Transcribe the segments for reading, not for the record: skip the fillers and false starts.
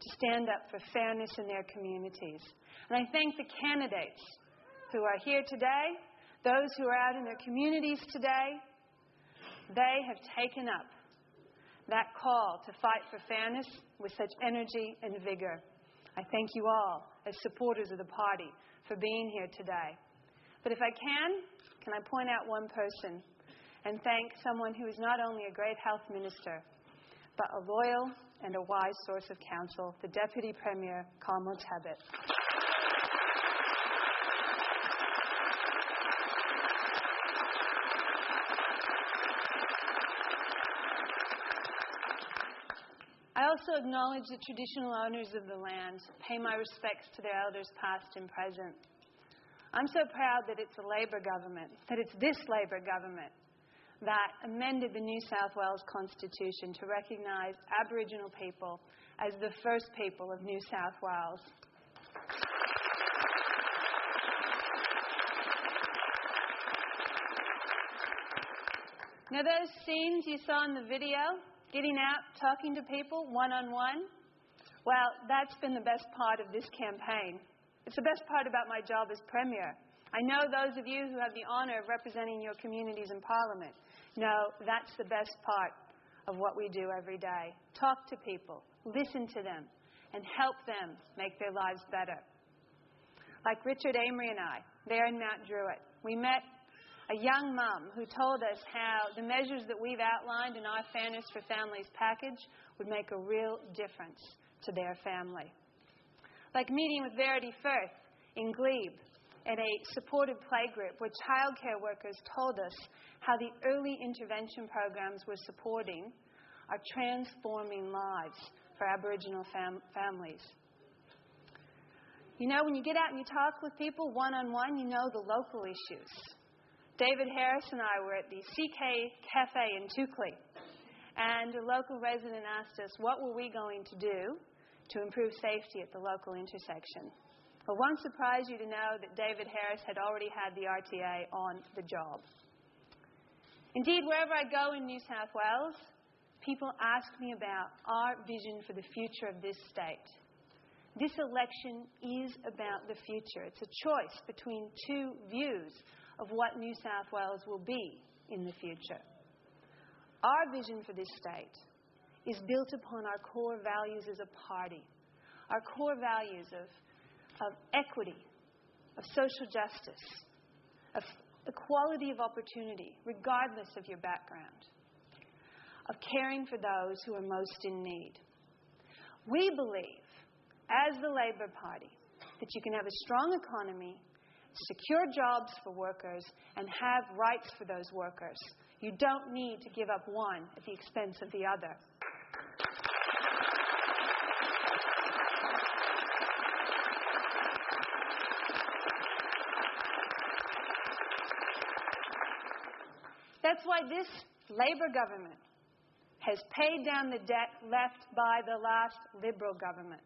to stand up for fairness in their communities. And I thank the candidates who are here today, those who are out in their communities today. They have taken up that call to fight for fairness with such energy and vigor. I thank you all as supporters of the party for being here today. But if I can I point out one person and thank someone who is not only a great health minister, but a loyal and a wise source of counsel, the Deputy Premier, Campbelltown. I also acknowledge the traditional owners of the land, pay my respects to their elders past and present. I'm so proud that it's a Labor government, that it's this Labor government that amended the New South Wales Constitution to recognise Aboriginal people as the first people of New South Wales. Now those scenes you saw in the video, getting out, talking to people one-on-one, well, that's been the best part of this campaign. It's the best part about my job as Premier. I know those of you who have the honour of representing your communities in Parliament know that's the best part of what we do every day. Talk to people, listen to them, and help them make their lives better. Like Richard Amory and I, there in Mount Druitt, we met a young mum who told us how the measures that we've outlined in our Fairness for Families package would make a real difference to their family. Like meeting with Verity Firth in Glebe at a supported playgroup where childcare workers told us how the early intervention programs we're supporting are transforming lives for Aboriginal families. You know, when you get out and you talk with people one-on-one, you know the local issues. David Harris and I were at the CK Cafe in Tukley, and a local resident asked us what were we going to do to improve safety at the local intersection. Well, won't surprise you to know that David Harris had already had the RTA on the job. Indeed, wherever I go in New South Wales, people ask me about our vision for the future of this state. This election is about the future. It's a choice between two views of what New South Wales will be in the future. Our vision for this state is built upon our core values as a party, our core values of equity, of social justice, of equality of opportunity, regardless of your background, of caring for those who are most in need. We believe, as the Labor Party, that you can have a strong economy, secure jobs for workers, and have rights for those workers. You don't need to give up one at the expense of the other. That's why this Labor government has paid down the debt left by the last Liberal government.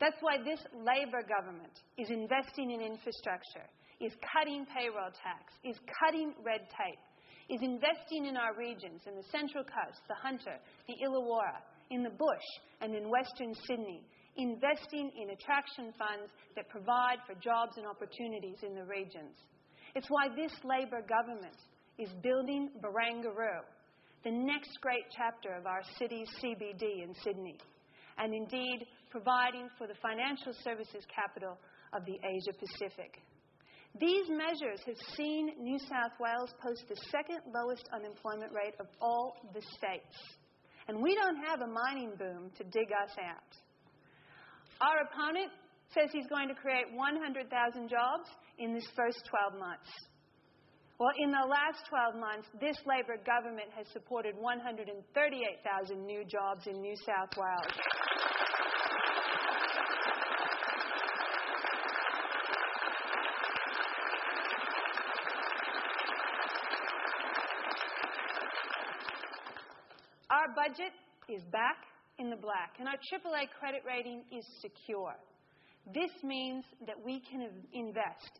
That's why this Labor government is investing in infrastructure, is cutting payroll tax, is cutting red tape, is investing in our regions, in the Central Coast, the Hunter, the Illawarra, in the Bush, and in Western Sydney, investing in attraction funds that provide for jobs and opportunities in the regions. It's why this Labor government is building Barangaroo, the next great chapter of our city's CBD in Sydney, and indeed providing for the financial services capital of the Asia Pacific. These measures have seen New South Wales post the second lowest unemployment rate of all the states. And we don't have a mining boom to dig us out. Our opponent says he's going to create 100,000 jobs in this first 12 months. Well, in the last 12 months, this Labor government has supported 138,000 new jobs in New South Wales. Our budget is back in the black, and our AAA credit rating is secure. This means that we can invest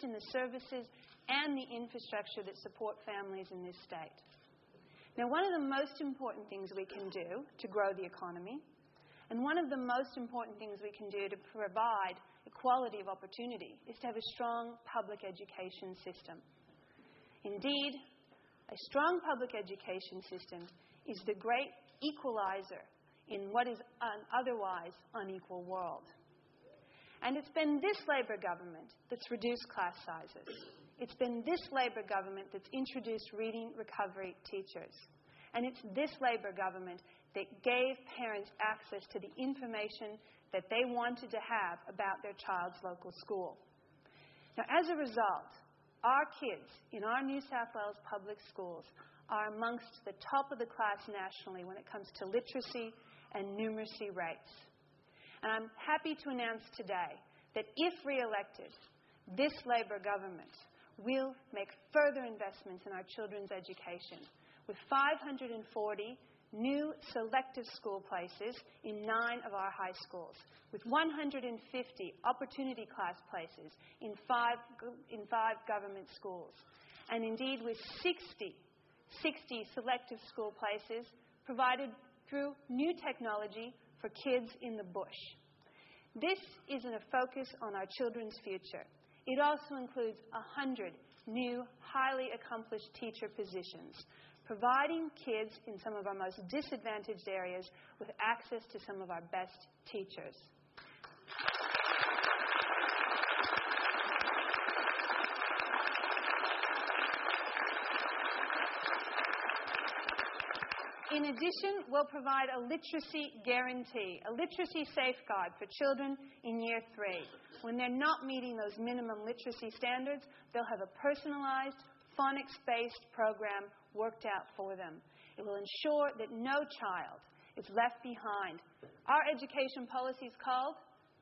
in the services and the infrastructure that support families in this state. Now, one of the most important things we can do to grow the economy And one of the most important things we can do to provide equality of opportunity is to have a strong public education system. Indeed, a strong public education system is the great equalizer in what is an otherwise unequal world. And it's been this Labor government that's reduced class sizes. It's been this Labor government that's introduced reading recovery teachers. And it's this Labor government that gave parents access to the information that they wanted to have about their child's local school. Now, as a result, our kids in our New South Wales public schools are amongst the top of the class nationally when it comes to literacy and numeracy rates. And I'm happy to announce today that if re-elected, this Labor government will make further investments in our children's education with 540 new selective school places in 9 of our high schools, with 150 opportunity class places in 5 government schools, and indeed with 60 selective school places provided through new technology for kids in the bush. This isn't a focus on our children's future. It also includes 100 new, highly accomplished teacher positions, providing kids in some of our most disadvantaged areas with access to some of our best teachers. In addition, we'll provide a literacy guarantee, a literacy safeguard for children in Year 3. When they're not meeting those minimum literacy standards, they'll have a personalized, phonics-based program worked out for them. It will ensure that no child is left behind. Our education policy is called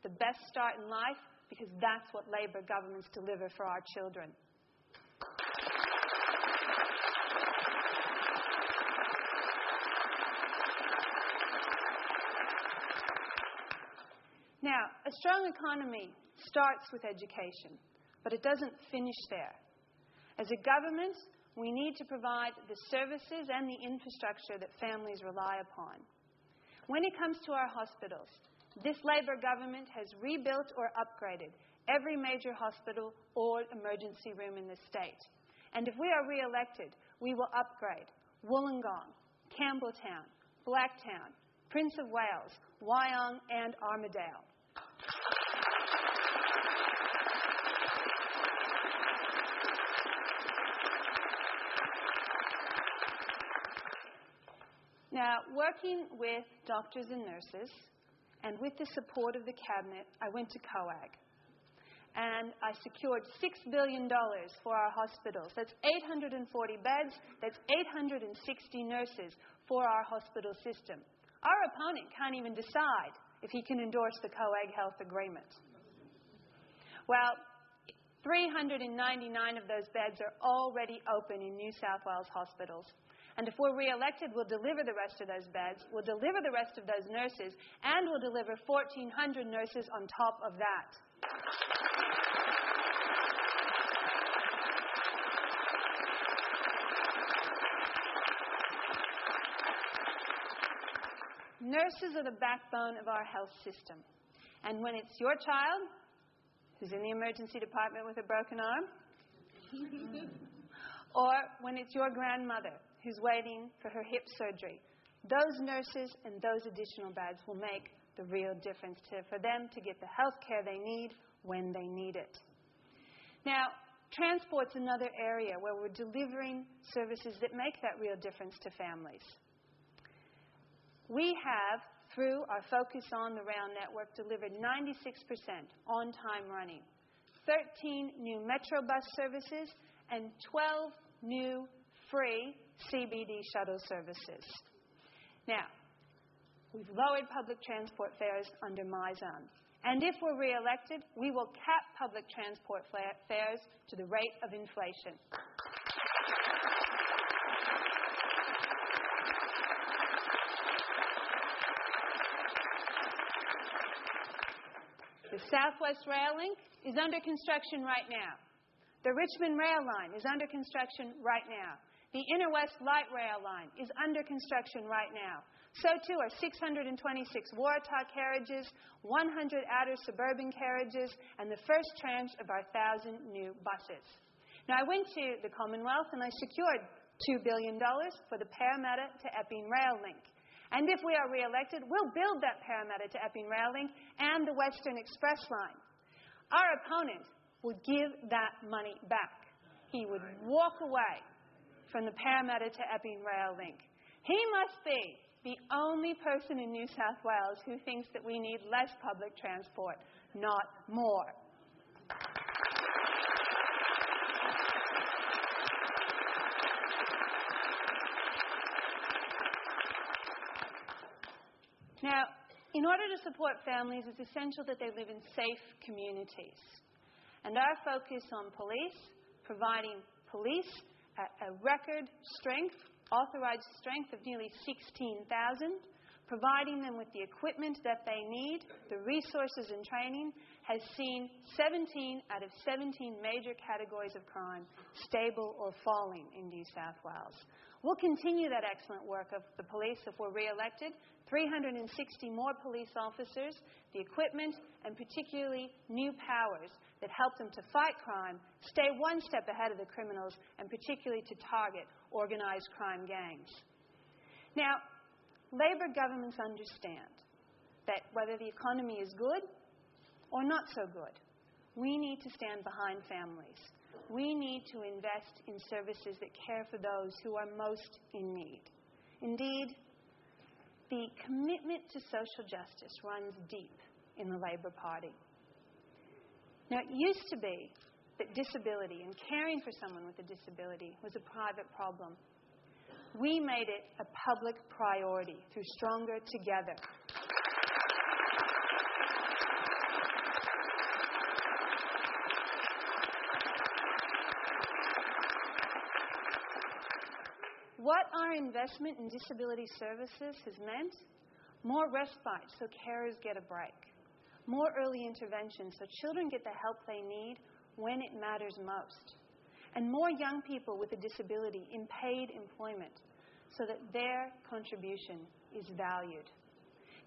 The Best Start in Life because that's what Labor governments deliver for our children. Now, a strong economy starts with education, but it doesn't finish there. As a government, we need to provide the services and the infrastructure that families rely upon. When it comes to our hospitals, this Labor government has rebuilt or upgraded every major hospital or emergency room in the state. And if we are re-elected, we will upgrade Wollongong, Campbelltown, Blacktown, Prince of Wales, Wyong, and Armidale. Now, working with doctors and nurses, and with the support of the Cabinet, I went to COAG. And I secured $6 billion for our hospitals. That's 840 beds. That's 860 nurses for our hospital system. Our opponent can't even decide if he can endorse the COAG Health Agreement. Well, 399 of those beds are already open in New South Wales hospitals. And if we're re-elected, we'll deliver the rest of those beds, we'll deliver the rest of those nurses, and we'll deliver 1,400 nurses on top of that. Nurses are the backbone of our health system. And when it's your child who's in the emergency department with a broken arm, or when it's your grandmother who's waiting for her hip surgery, those nurses and those additional beds will make the real difference for them to get the health care they need when they need it. Now, transport's another area where we're delivering services that make that real difference to families. We have, through our Focus on the Rail network, delivered 96% on-time running, 13 new Metro bus services, and 12 new free CBD shuttle services. Now, we've lowered public transport fares under my zone. And if we're re-elected, we will cap public transport fares to the rate of inflation. The Southwest Rail Link is under construction right now. The Richmond Rail Line is under construction right now. The Inner West Light Rail Line is under construction right now. So too are 626 Waratah carriages, 100 outer suburban carriages, and the first tranche of our 1,000 new buses. Now, I went to the Commonwealth and I secured $2 billion for the Parramatta to Epping Rail Link. And if we are re-elected, we'll build that Parramatta to Epping Rail Link and the Western Express line. Our opponent would give that money back. He would walk away from the Parramatta to Epping Rail Link. He must be the only person in New South Wales who thinks that we need less public transport, not more. Now, in order to support families, it's essential that they live in safe communities. And our focus on police, providing police at a record strength, authorized strength of nearly 16,000, providing them with the equipment that they need, the resources and training, has seen 17 out of 17 major categories of crime stable or falling in New South Wales. We'll continue that excellent work of the police if we're re-elected. 360 more police officers, the equipment, and particularly new powers that help them to fight crime, stay one step ahead of the criminals, and particularly to target organized crime gangs. Now, Labor governments understand that whether the economy is good or not so good, we need to stand behind families. We need to invest in services that care for those who are most in need. Indeed, the commitment to social justice runs deep in the Labor Party. Now, it used to be that disability and caring for someone with a disability was a private problem. We made it a public priority through Stronger Together. What our investment in disability services has meant? More respite so carers get a break. More early intervention so children get the help they need when it matters most. And more young people with a disability in paid employment so that their contribution is valued.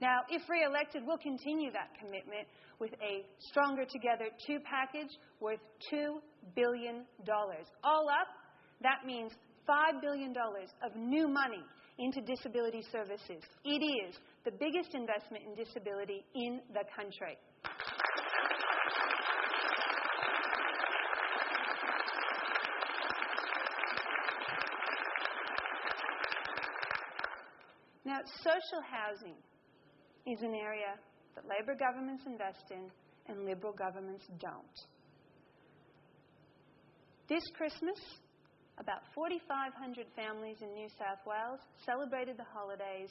Now, if re-elected, we'll continue that commitment with a Stronger Together 2 package worth $2 billion. All up, that means $5 billion of new money into disability services. It is the biggest investment in disability in the country. Now, social housing is an area that Labor governments invest in and Liberal governments don't. This Christmas, about 4,500 families in New South Wales celebrated the holidays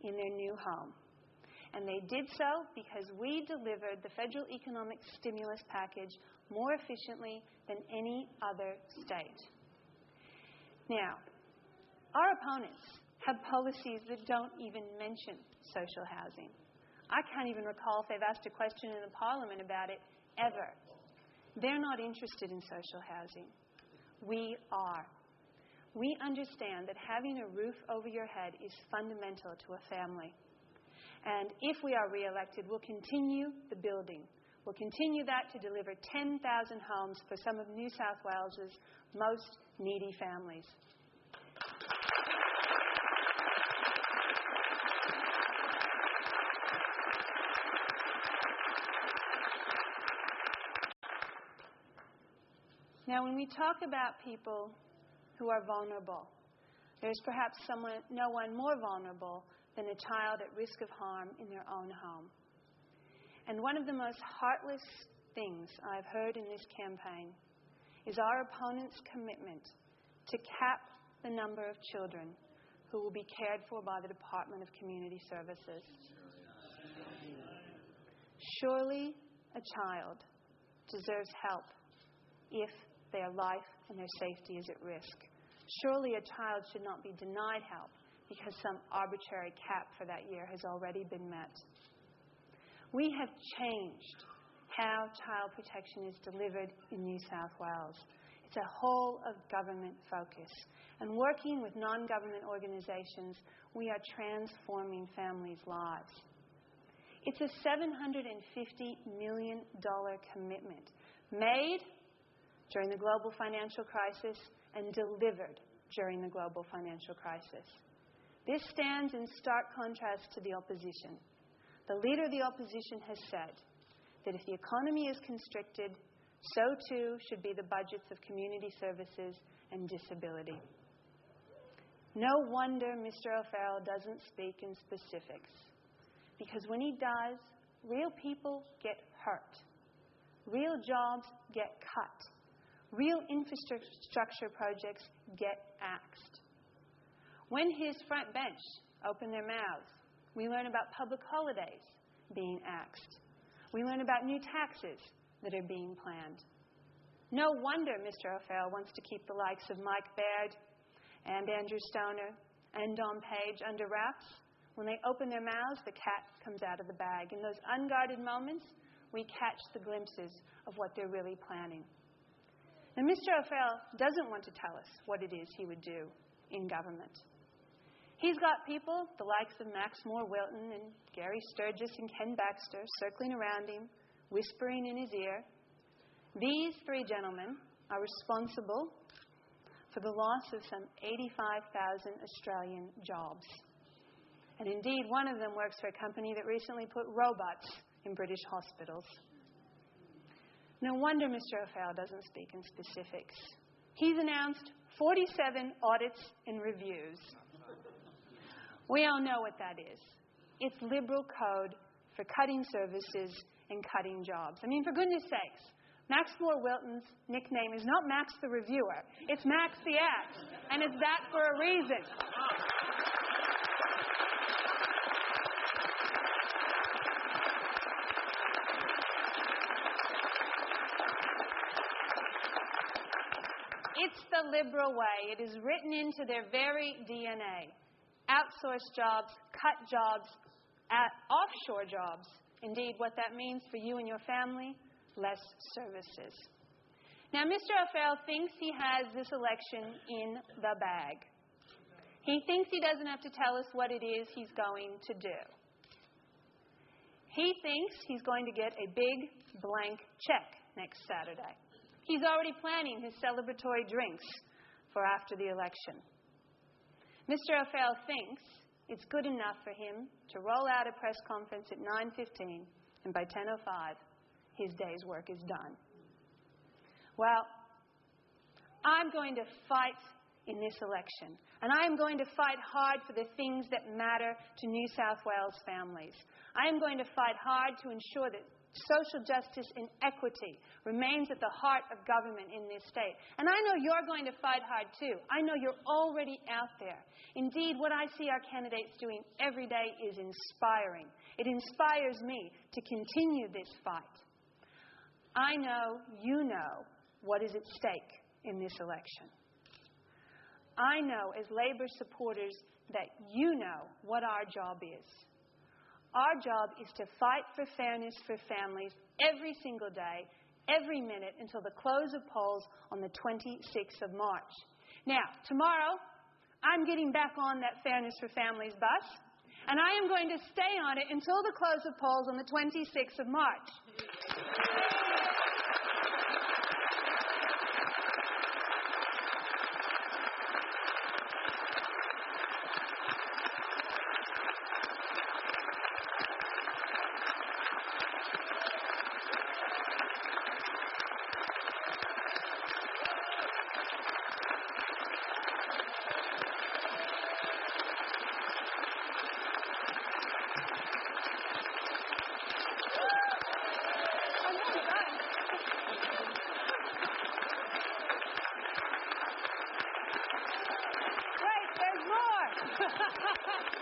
in their new home. And they did so because we delivered the federal economic stimulus package more efficiently than any other state. Now, our opponents have policies that don't even mention social housing. I can't even recall if they've asked a question in the Parliament about it ever. They're not interested in social housing. We are. We understand that having a roof over your head is fundamental to a family. And if we are re-elected, we'll continue the building. We'll continue that to deliver 10,000 homes for some of New South Wales's most needy families. Now, when we talk about people who are vulnerable, there's perhaps no one more vulnerable than a child at risk of harm in their own home. And one of the most heartless things I've heard in this campaign is our opponents' commitment to cap the number of children who will be cared for by the Department of Community Services. Surely a child deserves help if their life and their safety is at risk. Surely a child should not be denied help because some arbitrary cap for that year has already been met. We have changed how child protection is delivered in New South Wales. It's a whole of government focus. And working with non-government organizations, we are transforming families' lives. It's a $750 million commitment made during the global financial crisis and delivered during the global financial crisis. This stands in stark contrast to the opposition. The leader of the opposition has said that if the economy is constricted, so too should be the budgets of community services and disability. No wonder Mr. O'Farrell doesn't speak in specifics, because when he does, real people get hurt. Real jobs get cut. Real infrastructure projects get axed. When his front bench open their mouths, we learn about public holidays being axed. We learn about new taxes that are being planned. No wonder Mr. O'Farrell wants to keep the likes of Mike Baird and Andrew Stoner and Don Page under wraps. When they open their mouths, the cat comes out of the bag. In those unguarded moments, we catch the glimpses of what they're really planning. Now, Mr. O'Farrell doesn't want to tell us what it is he would do in government. He's got people, the likes of Max Moore-Wilton and Gary Sturgis and Ken Baxter, circling around him, whispering in his ear. These three gentlemen are responsible for the loss of some 85,000 Australian jobs. And indeed, one of them works for a company that recently put robots in British hospitals. No wonder Mr. O'Farrell doesn't speak in specifics. He's announced 47 audits and reviews. We all know what that is. It's liberal code for cutting services and cutting jobs. I mean, for goodness sakes, Max Moore-Wilton's nickname is not Max the Reviewer. It's Max the Axe. And it's that for a reason. It's the liberal way. It is written into their very DNA. Outsource jobs, cut jobs, offshore jobs. Indeed, what that means for you and your family, less services. Now, Mr. O'Farrell thinks he has this election in the bag. He thinks he doesn't have to tell us what it is he's going to do. He thinks he's going to get a big blank check next Saturday. He's already planning his celebratory drinks for after the election. Mr. O'Farrell thinks it's good enough for him to roll out a press conference at 9:15, and by 10:05, his day's work is done. Well, I'm going to fight in this election, and I am going to fight hard for the things that matter to New South Wales families. I am going to fight hard to ensure that social justice and equity remains at the heart of government in this state. And I know you're going to fight hard too. I know you're already out there. Indeed, what I see our candidates doing every day is inspiring. It inspires me to continue this fight. I know you know what is at stake in this election. I know as Labor supporters that you know what our job is. Our job is to fight for fairness for families every single day, every minute, until the close of polls on the 26th of March. Now, tomorrow, I'm getting back on that Fairness for Families bus, and I am going to stay on it until the close of polls on the 26th of March. Wait, there's more!